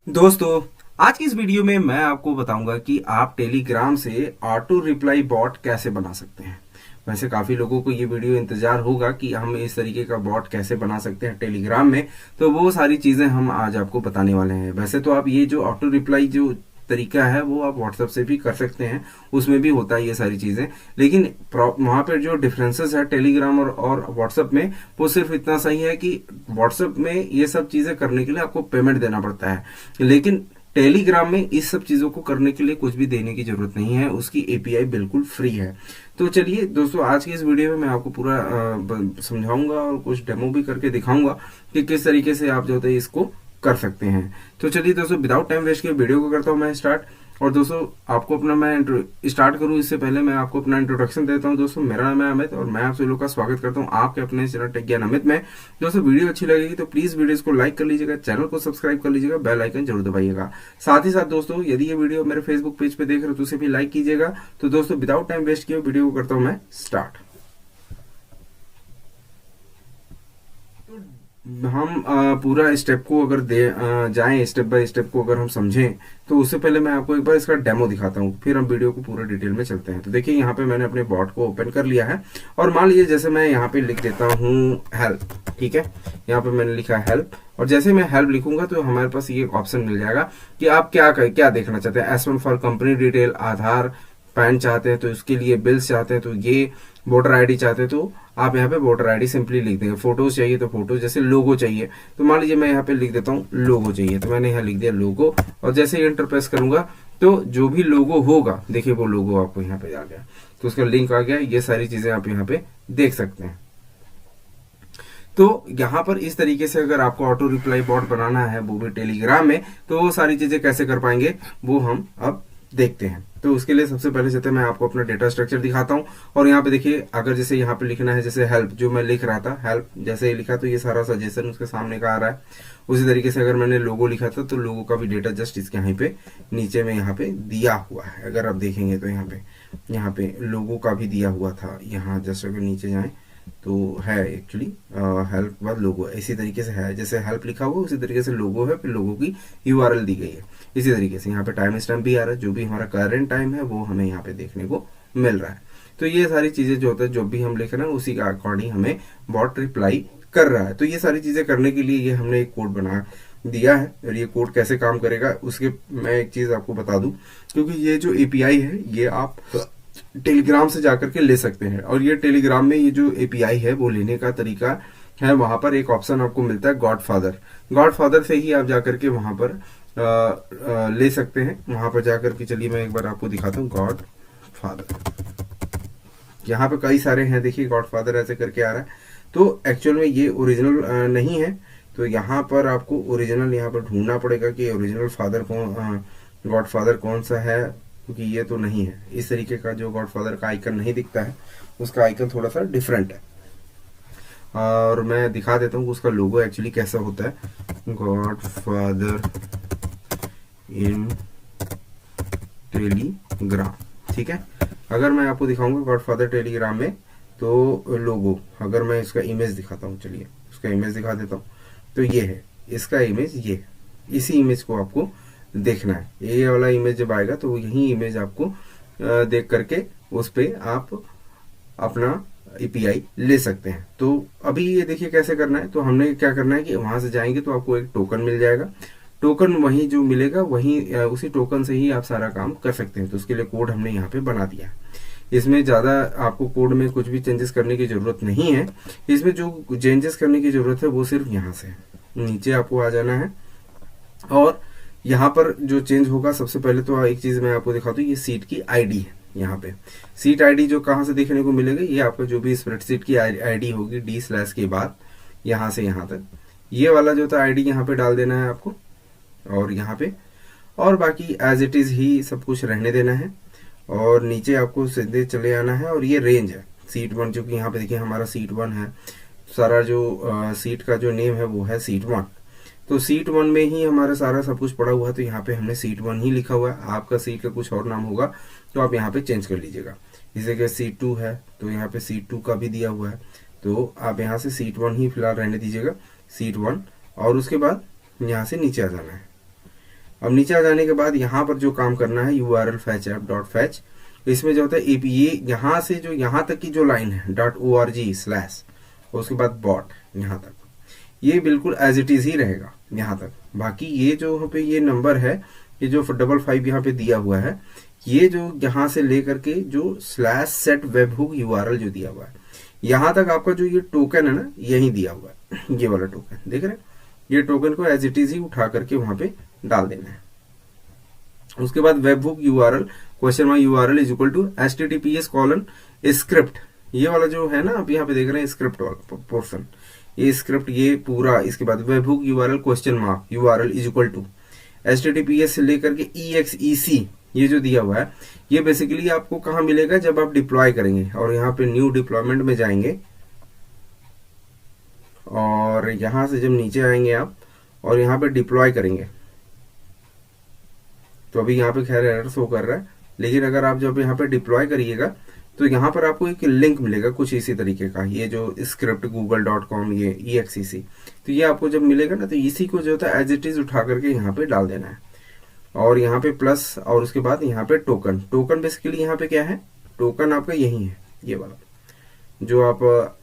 दोस्तों, आज की इस वीडियो में मैं आपको बताऊंगा कि आप टेलीग्राम से ऑटो रिप्लाई बॉट कैसे बना सकते हैं। वैसे काफी लोगों को ये वीडियो इंतजार होगा कि हम इस तरीके का बॉट कैसे बना सकते हैं टेलीग्राम में, तो वो सारी चीजें हम आज आपको बताने वाले हैं। वैसे तो आप ये जो ऑटो रिप्लाई जो तरीका है वो आप व्हाट्सएप से भी कर सकते हैं, उसमें भी होता है ये सारी चीजें। लेकिन वहां पर जो डिफरेंसेस है टेलीग्राम और व्हाट्सएप में, वो सिर्फ इतना सही है कि व्हाट्सएप में ये सब चीजें करने के लिए आपको पेमेंट देना पड़ता है, लेकिन टेलीग्राम में इस सब चीजों को करने के लिए कुछ भी देने की जरूरत नहीं है, उसकी एपीआई बिल्कुल फ्री है। तो चलिए दोस्तों, आज की इस वीडियो में मैं आपको पूरा समझाऊंगा और कुछ डेमो भी करके दिखाऊंगा कि किस तरीके से आप जो है इसको कर सकते हैं। तो चलिए दोस्तों, विदाउट टाइम वेस्ट किए वीडियो को करता हूं मैं स्टार्ट। और दोस्तों, आपको अपना मैं स्टार्ट करूं इससे पहले मैं आपको अपना इंट्रोडक्शन देता हूं। दोस्तों, मेरा नाम है अमित और मैं आप सभी लोग का स्वागत करता हूं आपके अपने चैनल टेक ज्ञान अमित में। दोस्तों, वीडियो अच्छी लगेगी तो प्लीज वीडियो को लाइक कर लीजिएगा, चैनल को सब्सक्राइब कर लीजिएगा, बेल आइकन जरूर दबाइएगा। साथ ही साथ दोस्तों, यदि ये वीडियो मेरे फेसबुक पेज पे देख रहे हो तो उसे भी लाइक कीजिएगा। तो दोस्तों, विदाउट टाइम वेस्ट किए वीडियो को करता हूं मैं स्टार्ट। हम पूरा स्टेप को अगर जाएं, स्टेप बाय स्टेप को अगर हम समझें, तो उससे पहले मैं आपको एक बार इसका डेमो दिखाता हूं, फिर हम वीडियो को पूरा डिटेल में चलते हैं। तो देखिए, यहाँ पे मैंने अपने बॉट को ओपन कर लिया है और मान लीजिए जैसे मैं यहाँ पे लिख देता हूँ हेल्प। ठीक है, यहाँ पे मैंने लिखा हेल्प और जैसे मैं हेल्प लिखूंगा तो हमारे पास ये ऑप्शन मिल जाएगा कि आप क्या देखना चाहते हैं। S1 for company detail, Aadhaar pan चाहते हैं तो इसके लिए, बिल्स चाहते हैं तो ये, वोटर आईडी चाहते हैं तो आप यहाँ पे वोटर आईडी सिंपली लिख देंगे। फोटोज चाहिए तो फोटो, जैसे लोगो चाहिए तो मान लीजिए मैं यहाँ पे लिख देता हूँ लोगो चाहिए, तो मैंने यहाँ लिख दिया लोगो। और जैसे ही एंटर प्रेस करूंगा तो जो भी लोगो होगा, देखिए वो लोगो आपको यहाँ पे आ गया, तो उसका लिंक आ गया। ये सारी चीजें आप यहाँ पे देख सकते हैं। तो यहाँ पर इस तरीके से अगर आपको ऑटो रिप्लाई बॉट बनाना है, वो भी टेलीग्राम में, तो वो सारी चीजें कैसे कर पाएंगे वो हम अब देखते हैं। तो उसके लिए सबसे पहले चलते मैं आपको अपना डेटा स्ट्रक्चर दिखाता हूँ। और यहाँ पे देखिए, अगर जैसे यहाँ पे लिखना है, जैसे हेल्प जो मैं लिख रहा था, हेल्प जैसे ही लिखा तो ये सारा सजेशन उसके सामने का आ रहा है। उसी तरीके से अगर मैंने लोगो लिखा था तो लोगो का भी डेटा जस्ट इसके यहाँ पे नीचे में यहाँ पे दिया हुआ है। अगर आप देखेंगे तो यहाँ पे लोगो का भी दिया हुआ था। यहाँ जस्ट अगर नीचे जाए तो है एक्चुअली हेल्प के बाद लोगो, इसी तरीके से है, जैसे हेल्प लिखा हुआ उसी तरीके से लोगो है, फिर लोगो की यूआरएल दी गई है। इसी तरीके से यहाँ पे टाइम स्टैम्प भी आ रहा है, जो भी हमारा करंट टाइम है वो हमें यहाँ पे देखने को मिल रहा है। तो ये सारी चीजें जो होता है, जो भी हम लिख रहे हैं उसी का अकॉर्डिंग हमें बॉट रिप्लाई कर रहा है। तो ये सारी चीजें करने के लिए ये हमने एक कोड बना दिया है। और ये कोड कैसे काम करेगा उसके मैं एक चीज आपको बता दूं, क्योंकि ये जो एपीआई है ये आप टेलीग्राम से जाकर के ले सकते हैं। और ये टेलीग्राम में ये जो एपीआई है वो लेने का तरीका है, वहां पर एक ऑप्शन आपको मिलता है गॉडफादर। गॉडफादर से ही आप जाकर के वहां पर ले सकते हैं। वहां पर जाकर के चलिए मैं एक बार आपको दिखाता हूँ गॉडफादर। यहाँ पे कई सारे हैं, देखिए गॉडफादर ऐसे करके आ रहा है। तो एक्चुअल में ये ओरिजिनल नहीं है, तो यहाँ पर आपको ओरिजिनल यहाँ पर ढूंढना पड़ेगा कि ओरिजिनल फादर कौन, गॉडफादर कौन सा है, क्योंकि ये तो नहीं है। इस तरीके का जो गॉडफादर का आइकन नहीं दिखता है, उसका आइकन थोड़ा सा डिफरेंट है। और मैं दिखा देता हूँ उसका लोगो एक्चुअली कैसा होता है। गॉडफादर इन टेलीग्राम, ठीक है। अगर मैं आपको दिखाऊंगा गॉडफादर टेलीग्राम में, तो लोगो अगर मैं इसका इमेज दिखाता हूँ, चलिए उसका इमेज दिखा देता हूँ। तो ये है इसका इमेज, ये इसी इमेज को आपको देखना है। ये वाला इमेज जब आएगा तो यही इमेज आपको देख करके उस पे आप अपना एपीआई ले सकते हैं। तो अभी ये देखिए कैसे करना है। तो हमने क्या करना है कि वहां से जाएंगे तो आपको एक टोकन मिल जाएगा। टोकन वही जो मिलेगा वही उसी टोकन से ही आप सारा काम कर सकते हैं। तो उसके लिए कोड हमने यहाँ पे बना दिया है। इसमें ज्यादा आपको कोड में कुछ भी चेंजेस करने की जरूरत नहीं है। इसमें जो चेंजेस करने की जरूरत है वो सिर्फ यहाँ से नीचे आपको आ जाना है। और यहाँ पर जो चेंज होगा, सबसे पहले तो एक चीज मैं आपको दिखाता हूँ, ये सीट की आईडी है। यहाँ पे सीट आईडी जो कहाँ से देखने को मिलेगी, ये आपका जो भी स्प्रेडशीट की आईडी होगी D/ के बाद यहाँ से यहाँ तक, ये वाला जो था आईडी यहाँ पे डाल देना है आपको। और यहाँ पे और बाकी एज इट इज ही सब कुछ रहने देना है। और नीचे आपको सीधे चले आना है। और ये रेंज है सीट 1, जो कि यहाँ पे देखिए हमारा सीट 1 है। सारा जो सीट का जो नेम है वो है सीट 1। तो सीट 1 में ही हमारा सारा सब कुछ पड़ा हुआ है, तो यहाँ पे हमने सीट 1 ही लिखा हुआ है। आपका सीट का कुछ और नाम होगा तो आप यहाँ पे चेंज कर लीजिएगा। जैसे कि सीट 2 है तो यहाँ पे सीट 2 का भी दिया हुआ है, तो आप यहाँ से सीट 1 ही फिलहाल रहने दीजिएगा, सीट 1। और उसके बाद यहाँ से नीचे आ जाना है। अब नीचे आ जाने के बाद यहाँ पर जो काम करना है URL fetch app dot fetch, इसमें जो होता है APA यहाँ से जो यहाँ तक की जो लाइन है .org/ और उसके बाद बॉट यहाँ तक, ये बिल्कुल एज इट इज ही रहेगा यहाँ तक। बाकी ये जो यहाँ पे ये नंबर है, ये जो 555 यहाँ पे दिया हुआ है, ये जो यहाँ से लेकर के जो /set webhook URL जो दिया हुआ है यहाँ तक आपका जो ये टोकन है ना यही दिया हुआ है, ये वाला टोकन देख रहे हैं, ये टोकन को एज इट इज ही उठा करके वहां पे डाल देना है। उसके बाद webhook URL URL is equal to https: script, ये वाला जो है ना आप यहाँ पे देख रहे हैं स्क्रिप्ट वाला पोर्शन, ये स्क्रिप्ट ये पूरा। इसके बाद webhook URL URL is equal to https से लेकर के exec, ये जो दिया हुआ है ये बेसिकली आपको कहाँ मिलेगा, जब आप डिप्लॉय करेंगे और यहाँ पे न्यू डिप्लॉयमेंट में जाएंगे और यहाँ से जब नीचे आएंगे आप और यहाँ पे डिप्लॉय करेंगे तो अभी यहाँ पे खैर एरर शो कर रहा है, लेकिन अगर आप जब यहाँ पे डिप्लॉय करिएगा तो यहाँ पर आपको एक लिंक मिलेगा कुछ इसी तरीके का, ये जो स्क्रिप्ट google.com ये exec, तो ये आपको जब मिलेगा ना तो इसी को जो होता है एज इट इज उठा करके यहाँ पे डाल देना है और यहाँ पे प्लस और उसके बाद यहाँ पे टोकन बेसिकली यहाँ पे क्या है, टोकन आपका यही है, ये वाला जो आप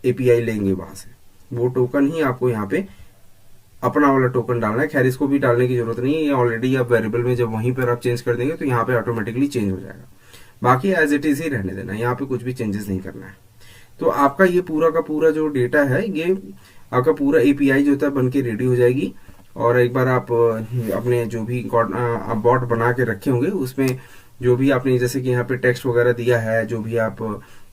API लेंगे वहां से वो टोकन ही आपको यहाँ पे अपना वाला टोकन डालना है। खैर इसको भी डालने की जरूरत नहीं है, ये ऑलरेडी आप वेरिएबल में जब वहीं पर आप चेंज कर देंगे तो यहाँ पे ऑटोमेटिकली चेंज हो जाएगा। बाकी एज इट इज ही रहने देना है, यहाँ पे कुछ भी चेंजेस नहीं करना है। तो आपका ये पूरा का पूरा जो डेटा है ये आपका पूरा API जो होता है बन के रेडी हो जाएगी। और एक बार आप अपने जो भी बॉट बना के रखे होंगे उसमें जो भी आपने जैसे कि यहाँ पे टेक्स्ट वगैरह दिया है, जो भी आप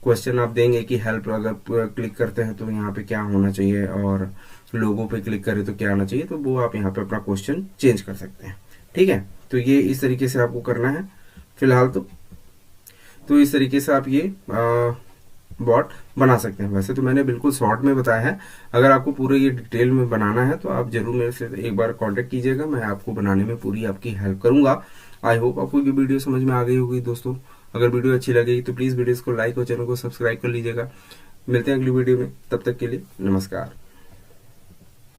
क्वेश्चन आप देंगे कि हेल्प अगर क्लिक करते हैं तो यहाँ पे क्या होना चाहिए और लोगो पे क्लिक करें तो क्या आना चाहिए, तो वो आप यहाँ पे अपना क्वेश्चन चेंज कर सकते हैं। ठीक है, तो ये इस तरीके से आपको करना है फिलहाल तो इस तरीके से आप ये बॉट बना सकते हैं। वैसे तो मैंने बिल्कुल शॉर्ट में बताया है, अगर आपको पूरे ये डिटेल में बनाना है तो आप जरूर मेरे से एक बार कांटेक्ट कीजिएगा, मैं आपको बनाने में पूरी आपकी हेल्प करूंगा। आई होप आपको ये वीडियो समझ में आ गई होगी दोस्तों। अगर वीडियो अच्छी लगेगी तो प्लीज वीडियो को लाइक और चैनल को सब्सक्राइब कर लीजिएगा। मिलते हैं अगली वीडियो में, तब तक के लिए नमस्कार।